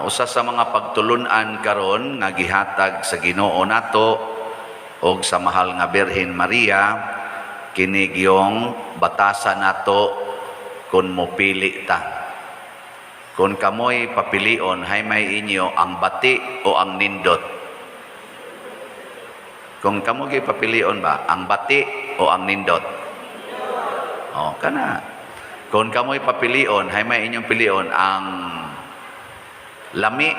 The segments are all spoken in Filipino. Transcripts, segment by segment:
Usa sa mga pagtulunan karon nga gihatag sa Ginoo nato o sa mahal nga Birhen Maria, kini giyong batasan nato kung mopili ta. Kung kamoy papilion, hay may inyo ang bati o ang nindot. Kung kamo gyud papilion ba, ang bati o ang nindot? Kana. Kung kamoy papilion, hay may inyong pilion ang lami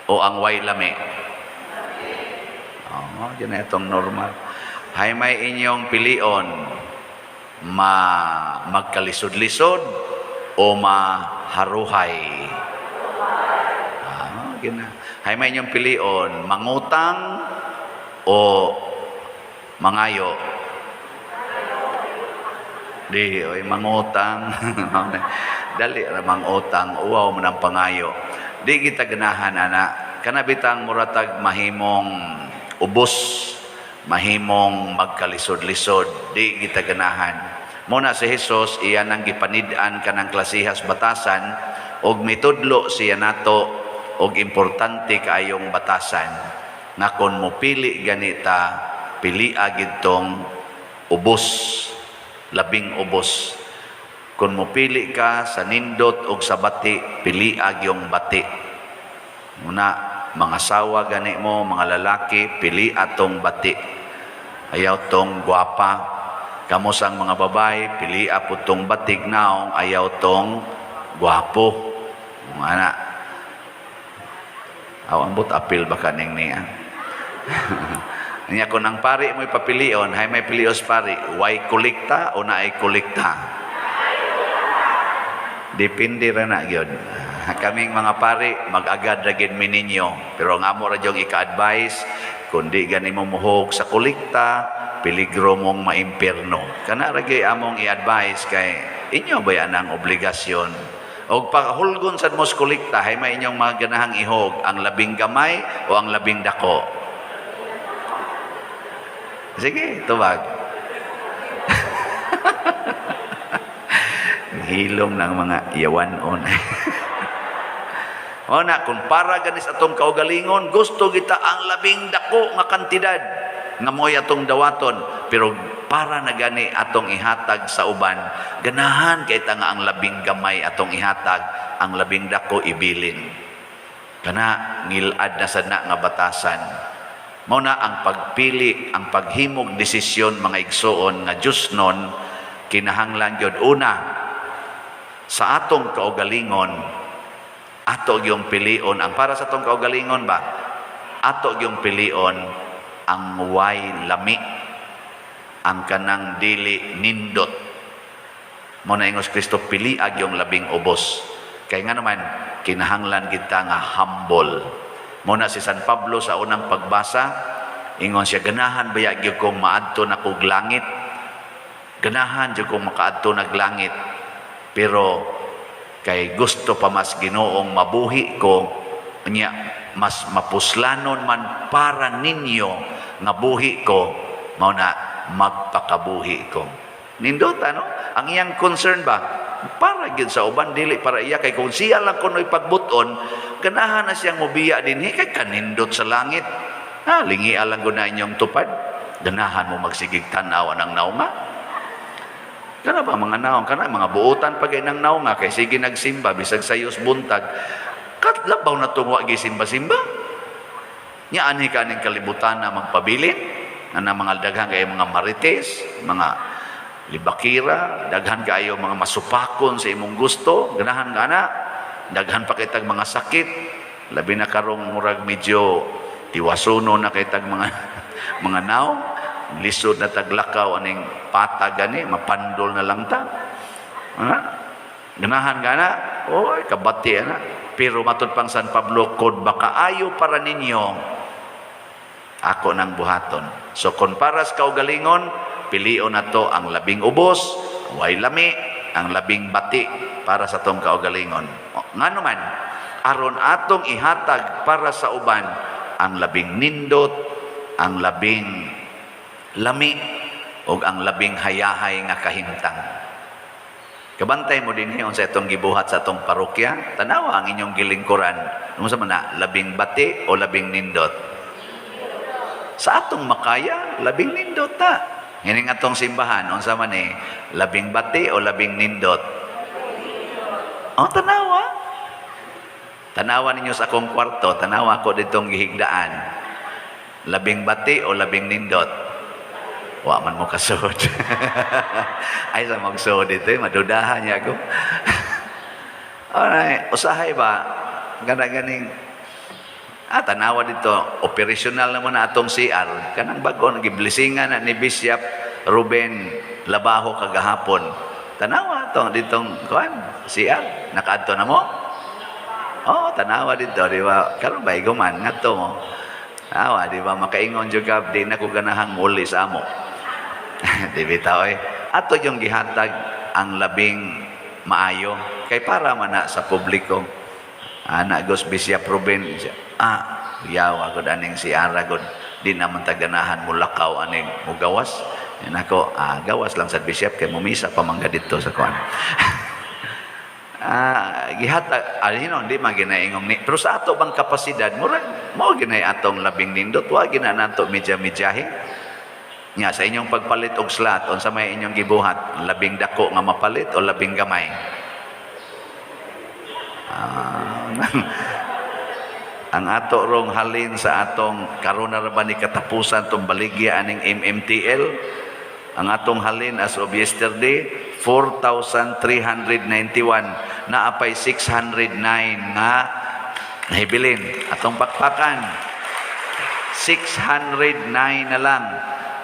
o ang way lami. Yun na itong normal. Hay may inyong pilion magkalisod-lisod o maharuhay. Hay may inyong pilion mangutang o mangayo. Di, oy mangutang. Dali ra mangutang, uwaw mo ng pangayo. Di kita ganahan ana. Kanabitang muratag mahimong ubos, mahimong magkalisod-lisod. Di kita ganahan. Muna si Jesus, iyan ang gipanid-an kanang klasihas batasan, og mitudlo siya nato, og importante kaayong batasan, nga kung mupili ganita, pili agid tong ubos, labing ubos. Kung mupili ka sa nindot o sa bati, pili agyong bati. Muna, mga asawa gani mo, mga lalaki, pili atong bati. Ayaw tong gwapa. Kamo sang mga babae, pili apo tong batig naong, ayaw tong gwapo. Mga ambot apil baka ning niya. Niya kung ang pari mo'y papilion, hay may pilios pari, way kolekta o naay kolekta? Depende rin na yun. Kaming mga pari, mag-agad na gin mininyo. Pero ang amo radyong ika-advise, kundi gani mo muhog sa kolekta, peligro mong maimpirno. Kana ragay among i-advise kay inyo ba yan ang obligasyon? O pahulgon sa mos kolekta, hay may inyong mga ganahang ihog, ang labing gamay o ang labing dako? Sige, tubag. Hilom ng mga yawanon. Kung para ganis atong kaugalingon, gusto kita ang labing dako nga kantidad nga mo'y atong dawaton, pero para na gani atong ihatag sa uban, ganahan kay ta nga ang labing gamay atong ihatag, ang labing dako ibilin. Kana ngilad na sana nga batasan. Mao na ang pagpili, ang paghimog desisyon mga igsoon nga Dios non, kinahanglan gyud una sa atong kaugalingon, ato gyung pilion ang para sa atong kaugalingon ba, ato gyung pilion ang way lami, ang kanang dili nindot. Muna ingos Kristo, pili agyong labing ubos. Kaya nga naman, kinahanglan kita nga humble. Muna si San Pablo sa unang pagbasa, ingon siya, ganahan ba yagyo kong maadto na kog langit? Ganahan dyo kong makaadto naglangit. Pero kay gusto pa mas Ginoong mabuhi ko, niya mas mapuslanon man para ninyo nga buhi ko, mao na magpakabuhi ko. Nindot ano? Ang iyang concern ba? Para gid sa uban, dili para iya, kay kung siya lang kuno'y pagbuton, ganahan na siyang mubiya din, kay kanindot sa langit. Lingi alang ko na inyong tupad. Ganahan mo magsigig tanaw ng naunga. Kana ba mga naong? Kana mga buutan pagay ng naunga, kay sige nagsimba, bisag sayos buntag. Katlabaw na tungwa gisimba-simba. Nya ani kaning kalibutan na magpabilin, na mga daghan kayo mga marites, mga libakira, daghan kayo mga masupakon sa imong gusto, ganahan ka na, daghan pa kitag mga sakit, labi na karong murag medyo tiwasuno na kitag mga mga naong, lisod na taglakaw aning pata gani, mapandol na lang ta. Ganahan ka na, oy kabati na. Pero matod pang San Pablo, kung baka ayo para ninyo, ako nang buhaton. So kung para sa kaugalingon, pilion na to ang labing ubos, way lami, ang labing bati para sa tong kaugalingon. Nga naman, aron atong ihatag para sa uban, ang labing nindot, ang labing lami, o ang labing hayahay nga kahimtang. Kabantay mo din ngayon sa itong gibuhat sa itong parokya, tanawa ang inyong gilingkuran. Ano sa mana, labing bati o labing nindot? Sa atong makaya, labing nindot ta. Ngayon nga itong simbahan, unsa man labing bati o labing nindot? O, tanawa. Tanawa ninyo sa akong kwarto, tanawa ko ditong gihigdaan. Labing bati o labing nindot? Wa man mo kasod. Ay sa magsod dito, madudahan niya ako. Alright, usahay ba? Ganing tanawa dito, operational naman na atong CR. Kanang bago, nagiblisingan na ni Bishop Ruben Labaho kagahapon. Tanawa to ditong CR. Nakaadto na mo? Oh, tanawa dito, di ba? Karon ba iguman ngadto mo? Tanawa, di ba? Makaingon juga, di na ko ganahang muli sa amo. Di bitaw ato yung gihatag ang labing maayo kay para man na sa publiko. Ana Gos Bishop Ruben yawa gud aning si Aragod di naman taganahan mo lakaw aning mugawas. Yan ako gawas lang sa bishop kay mumisa pa mangga dito sa kuan. Gihatag di man ginaingong ni pero sa ato bang kapasidad mo ginay atong labing nindot wa gina nato medya-medyahe. Nya sa inyong pagpalit og slot unsa may inyong gibuhat, labing dako nga mapalit o labing gamay? Ang ato rong halin sa atong karon na ba ni katapusan tong baligya aning MMTL, ang atong halin as of yesterday 4,391 na apay 609 nga nahibilin atong pakpakan 609 na lang.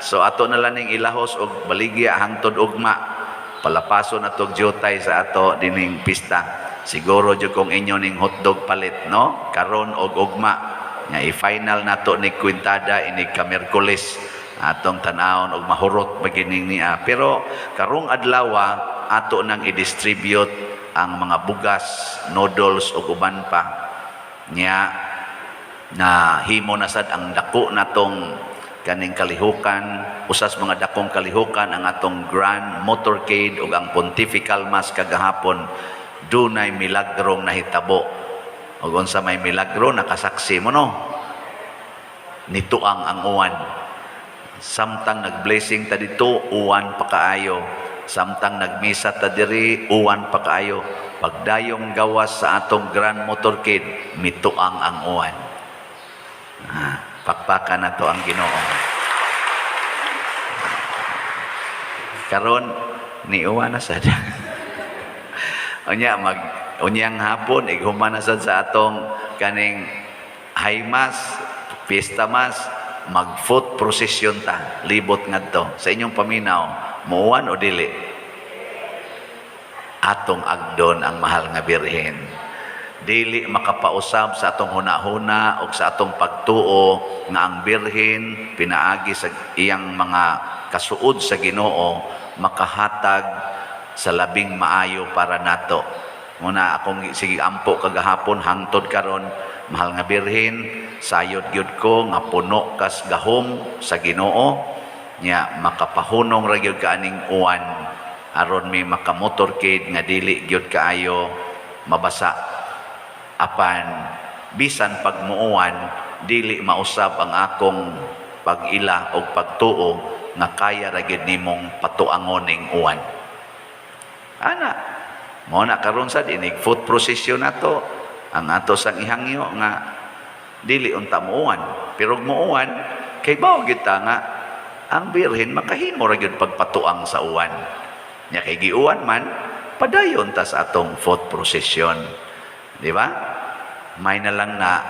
So ato na lang ning ilahos og baligya hangtod ugma. Palapaso na tog jutay sa ato dining pista. Siguro jud kung inyo ning hotdog palit, no? Karon og ugma. Nga i-final nato ni Quintada ini ka Miyerkules. Atong tanawon og mahurot magining niya. Pero karong adlaw ato nang i-distribute ang mga bugas, noodles ug uban pa. Nya na himo na sad ang dako natong kaning kalihukan, usas mga dakong kalihukan ang atong Grand Motorcade ug ang Pontifical Mass kagahapon dunay milagrong nahitabo. Ug unsa may milagro nakasaksi mo no? Nituang ang uwan. Samtang nagblessing ta dito, uwan pa kaayo. Samtang nagmisa ta diri, uwan pa kaayo. Pagdayong gawas sa atong Grand Motorcade, mituang ang uwan. Pakpakan na to ang Ginoo. Karon ni uwan na sad. Unyang hapon ighuman na sad sa atong kaning high mass, fiesta mass, mag-foot procession ta, libot ngadto. Sa inyong paminaw, muuwan o dili? Atong agdon ang mahal nga birhen. Dili makapausab sa atong hunahuna o sa atong pagtuo nga ang birhen pinaagi sa iyang mga kasuod sa Ginoo makahatag sa labing maayo para nato. Muna akong sige ampo kagahapon hangtod karon mahal nga birhen sayod gyud ko nga puno kas gahom sa Ginoo nya makapahunong ra gyud kaaning uwan aron may makamotorcade nga dili gyud kaayo mabasa. Apan bisan pagmuuan dili mausab ang akong pag-ila o pagtuo nga kaya ra gyud nimong patuangoning uwan. Ana mo na karon sa dinig foot procession nato ang ato sang ihangyo nga dili unta muuan pero muuan kay bawo kita nga ang birhen makahimo ra gyud pagpatuang sa uwan nya kay giuwan man padayon ta sa atong foot procession. Di ba? May na lang na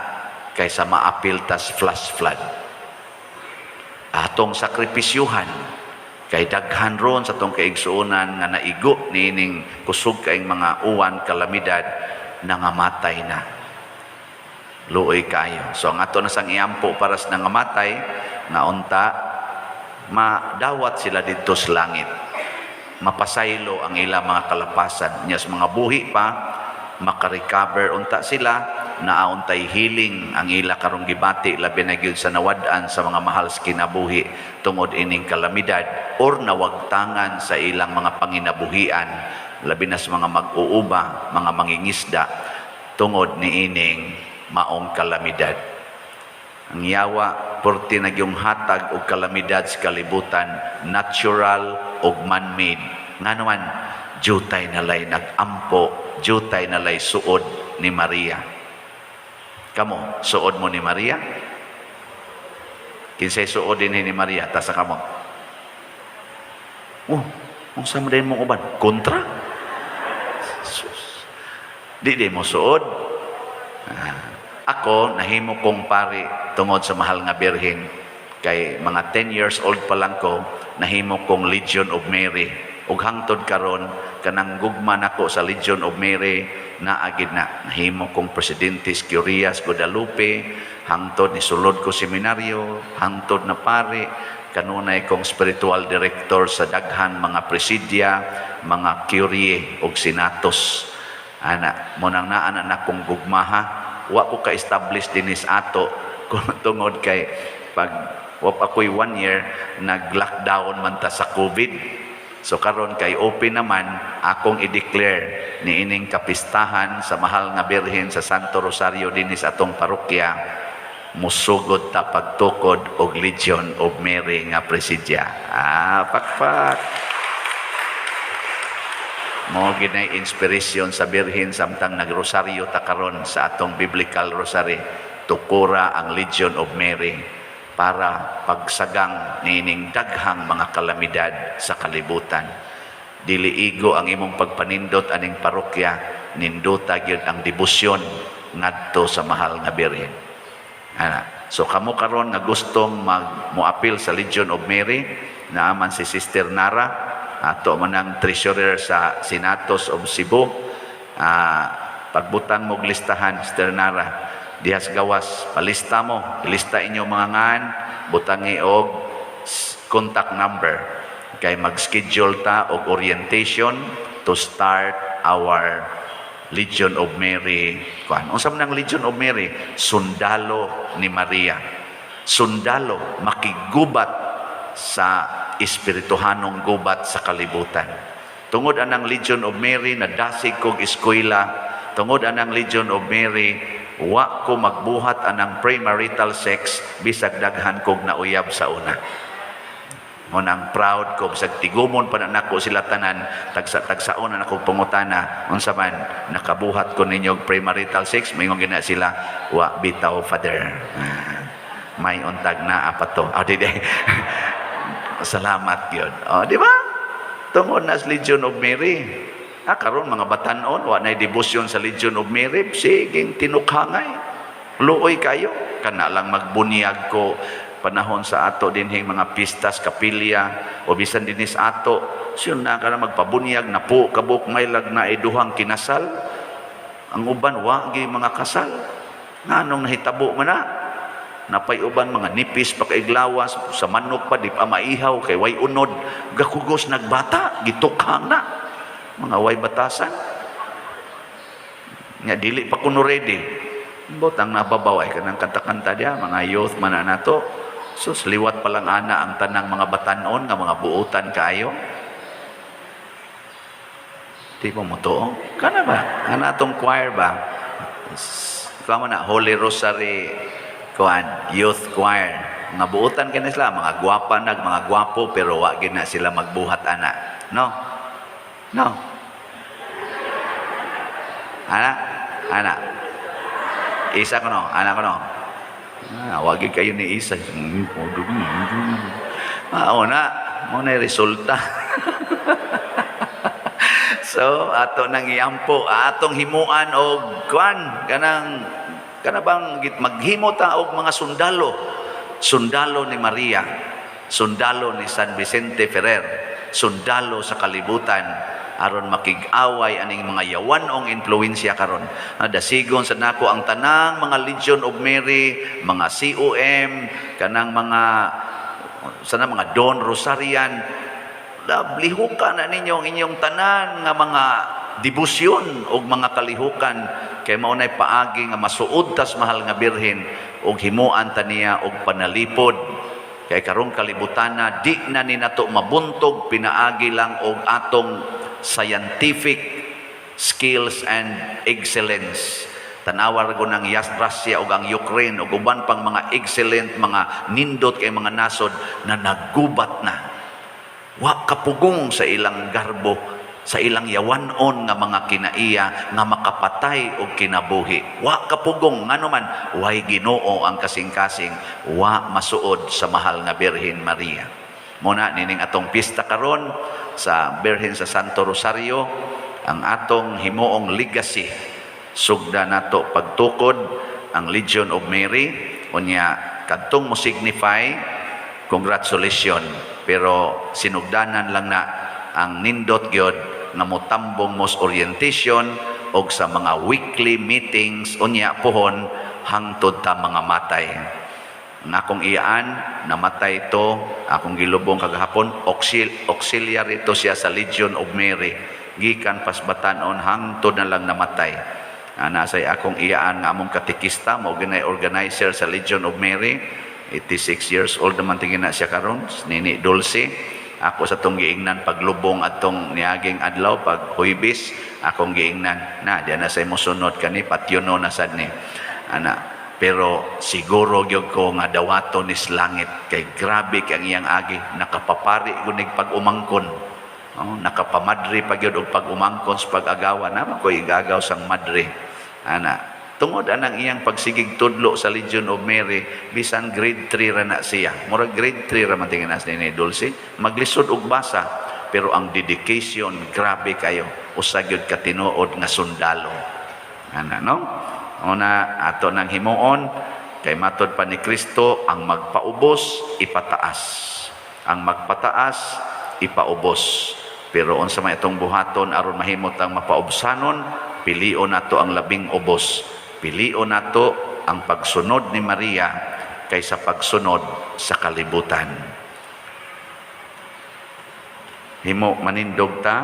kaysa maapil tas flash flood. Atong sakripisyuhan kay daghan ron sa atong kaigsuonan nga naigo nining kusog kaing mga uwan kalamidad nangamatay na. Luoy kayo. So ang ato na sang iampo para sa nangamatay nga unta madawat sila dito sa langit. Mapasaylo ang ilang mga kalapasan. Nya sa mga buhi pa makarecover unta sila naauntay healing ang ila karong gibati labi na gyud sa nawad-an sa mga mahal sa kinabuhi tungod ining kalamidad or nawagtangan sa ilang mga panginabuhian labi na sa mga mag-uuba, mga mangingisda, tungod ni ining maong kalamidad. Ang yawa, porti nagyong hatag o kalamidad sa kalibutan, natural o man-made. Nga naman, jutay nalay nag-ampo, jutay nalay suod ni Maria. Kamo, suod mo ni Maria? Kinsay suod din ni Maria, tasa kamo. Kung sama din mo uban, kontra? Di mo suod. Ako, nahimo kong pari tungod sa mahal nga birhen. Kay mga 10 years old pa lang ko, nahimo kong Legion of Mary. Ug hangtod karon kanang gugman ako sa Legion of Mary, naagid na. Nahimo kong Presidentes Curias Guadalupe, hangtod ni sulod ko seminaryo, hangtod na pari, kanunay kong spiritual director sa daghan mga presidya, mga curie ug senatos. Ana, munang naanan akong gugmaha. Wa ko ka-establish dinis ato kung tungod kay pag wap ako'y 1 year nag-lockdown man ta sa COVID. So karon kay open naman akong i-declare ni ining kapistahan sa mahal nga birhen sa Santo Rosario dinis atong parokya, musugod ta pagtukod og Legion of Mary nga presidya. Pakpak. Mo ginay inspirasyon sa birhen samtang nagrosaryo ta karon sa atong biblical rosary, tukura ang Legion of Mary para pagsagang nining daghang mga kalamidad sa kalibutan. Dili igo ang imong pagpanindot aning parokya, ninduta gyud ang debosyon ngadto sa mahal nga birhen. So kamo karon nga gustong moapil sa Legion of Mary, naaman si Sister Nara, ato man ang treasurer sa Senatos of Cebu. Pagbutang mo listahan, Sister Nara, dihas gawas, palista mo, ilista inyo mga ngan, butangi og contact number. Kay mag-schedule ta og orientation to start our Legion of Mary. Unsa man ang Legion of Mary? Sundalo ni Maria. Sundalo, makigubat sa espirituhanong gubat sa kalibutan. Tungod anang Legion of Mary na dasig kog eskwela, tungod anang Legion of Mary wa ko magbuhat anang premarital sex bisag daghan kog nauyab sa una. Nang proud ko bisag tigumon pa na nako sila tanan, tagsaon na ako pangutana unsa man nakabuhat ko ninyo premarital sex, mayong gina sila wa bitaw father. May untag na apato. Salamat yun. Di ba? Tungod na sa Legion of Mary. Karon mga batanon, wa na debosyon sa Legion of Mary, siging tinukhangay. Luoy kayo. Kana lang magbunyag ko panahon sa ato dinhing mga pistas, kapilya, o bisan dinis ato. Siyon na ka na magpabunyag, na po, kabuk, may lag na iduhang kinasal. Ang uban, wagi mga kasal. Nga anong nahitabo man na? Napay uban mga nipis pakaiglawas sa manok pa di pa maihaw kay way unod gakugos nagbata gitukhang na mga way batasan nga dili pa kuno ready botang nababaway kanang kanta-kanta dia mga youth man nato sus liwat pa lang ana ang tanang mga batanon nga mga buutan kaayo di mo to kana ba ana atong choir ba kamo na Holy Rosary youth choir. Mga buutan ka na sila, mga gwapa mga gwapo, pero wag na sila magbuhat ana. No? No? Ana? Isa ko no? Ana ko no? Wag kayo ni Isa. Muna resulta. So, ato nang iyampo, atong himuan o kana bang maghimo ta og mga sundalo ni Maria, sundalo ni San Vicente Ferrer, sundalo sa kalibutan aron makig-away aning mga yawanong influensya karon. Dasigon sa nako ang tanang mga Legion of Mary, mga COM, kanang mga Don Rosarian, lihukan na ninyo ang inyong tanan nga mga debosyon o mga kalihukan kay maunay paagi nga masuod tas mahal nga birhen og himuan ta niya og panalipod kay karong kalibutan na di na ni nato mabuntog pinaagi lang og atong scientific skills and excellence. Tanawar ko ng Russia o ang Ukraine o uban pang mga excellent, mga nindot kay mga nasod na naggubat na. Wa kapugong sa ilang garbo, sa ilang yawanon nga mga kinaiya nga makapatay o kinabuhi. Wa kapugong nga naman, way Ginoo ang kasing-kasing, wa masuod sa mahal nga Birhen Maria. Muna nining atong pista karon sa Birhen sa Santo Rosario, ang atong himuong legacy. Sugda nato pagtukod ang Legion of Mary, unya kadtong mo signify congratulations, pero sinugdanan lang na ang nindot gyud nga motambong mos orientation og sa mga weekly meetings unya pohon hangtod ta mga matay. Nga akong iyaan, namatay to, akong gilubong kagahapon, auxiliary to siya sa Legion of Mary. Gikan pasbatanon hangtod na lang namatay. Nasay akong iyaan nga among katikista, mo ginay organizer sa Legion of Mary. 86 years old naman tingin na siya karon, Nini Dulce. Ako sa tong giingnan paglubong atong niaging adlaw pag Huwebes, akong giingnan na diyan na say mosunod kani patyono na sad ni ana. Pero siguro gyud ko nga dawaton is langit kay grabe kay ang iyang agi, nakapapari gunig pag-umangkon. Nakapamadri pa gyud og pag-umangkon sa pag-agawa naman ko igagaw sang madri ana. Tungod anang iyang pagsigig tudlo sa Legion of Mary, bisan grade 3 ra na siya, murag grade 3 ra man tingin as ni Dulce, maglisod og basa, pero ang dedication grabe kayo, usa gyud ka tinuod nga sundalo ana, no? Una ato nang himuon kay matod pa ni Kristo, ang magpaubos ipataas, ang magpataas ipaubos. Pero unsa may itong buhaton aron mahimot ang mapaubsanon, pilion nato ang labing ubos. Pilion nato ang pagsunod ni Maria kaysa pagsunod sa kalibutan. Himo manindog ta